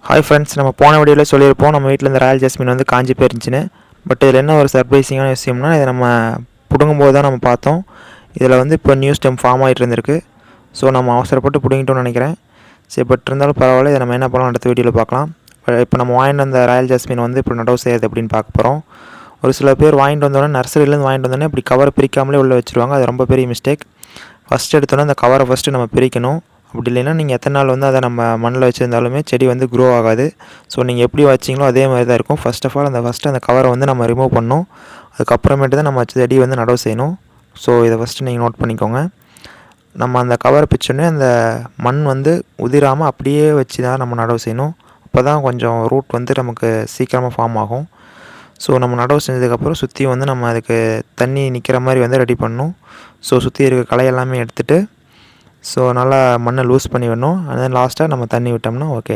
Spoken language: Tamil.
ஹாய் ஃப்ரெண்ட்ஸ், நம்ம போன வீடியோவில் சொல்லியிருப்போம் நம்ம வீட்டில் இந்த ராயல் ஜாஸ்மின் வந்து காஞ்சி போயிருந்துச்சுன்னு. பட் இதில் என்ன ஒரு சர்ப்ரைசிங்கான விஷயம்னா, இதை நம்ம பிடுங்கும்போது தான் நம்ம பார்த்தோம். இதில் வந்து இப்போ நியூ ஸ்டெம் ஃபார்ம் ஆகிட்டு இருந்திருக்கு. ஸோ நம்ம அவசரப்பட்டு பிடுங்கிட்டோம்னு நினைக்கிறேன். சரி, பட் இருந்தாலும் பரவாயில்ல. இதை நம்ம என்ன பண்ணலாம் அடுத்த வீடியோவில் பார்க்கலாம். இப்போ நம்ம வாங்கிட்டு வந்த ராயல் ஜாஸ்மின் வந்து இப்போ நடவு செய்யாது அப்படின்னு பார்க்க போகிறோம். ஒரு சில பேர் வாங்கிட்டு வந்தோடனே நர்சரியிலேருந்து வாங்கிட்டு வந்தோடனே இப்படி கவரை பிரிக்காமலே உள்ளே வச்சுருவாங்க. அது ரொம்ப பெரிய மிஸ்டேக். ஃபஸ்ட்டு எடுத்தோன்னே அந்த கவரை ஃபஸ்ட்டு நம்ம பிரிக்கணும். அப்படி இல்லைன்னா நீங்கள் எத்தனை நாள் வந்து அதை நம்ம மண்ணில் வச்சுருந்தாலுமே செடி வந்து க்ரோ ஆகாது. ஸோ நீங்கள் எப்படி வச்சிங்களோ அதே மாதிரி தான் இருக்கும். ஃபஸ்ட் ஆஃப் ஆல் அந்த கவரை வந்து நம்ம ரிமூவ் பண்ணணும். அதுக்கப்புறமேட்டு தான் நம்ம செடி வந்து நடவு செய்யணும். ஸோ இதை ஃபஸ்ட்டு நீங்கள் நோட் பண்ணிக்கோங்க. நம்ம அந்த கவரை பிச்சோன்னே அந்த மண் வந்து உதிராமல் அப்படியே வச்சு தான் நம்ம நடவு செய்யணும். அப்போ தான் கொஞ்சம் ரூட் வந்து நமக்கு சீக்கிரமாக ஃபார்ம் ஆகும். ஸோ நம்ம நடவு செஞ்சதுக்கப்புறம் சுற்றி வந்து நம்ம அதுக்கு தண்ணி நிற்கிற மாதிரி வந்து ரெடி பண்ணணும். ஸோ சுற்றி இருக்க களை எல்லாமே எடுத்துகிட்டு ஸோ நல்லா மண்ணை லூஸ் பண்ணி விடணும். அண்ட் தென் லாஸ்ட்டாக நம்ம தண்ணி விட்டோம்னா ஓகே.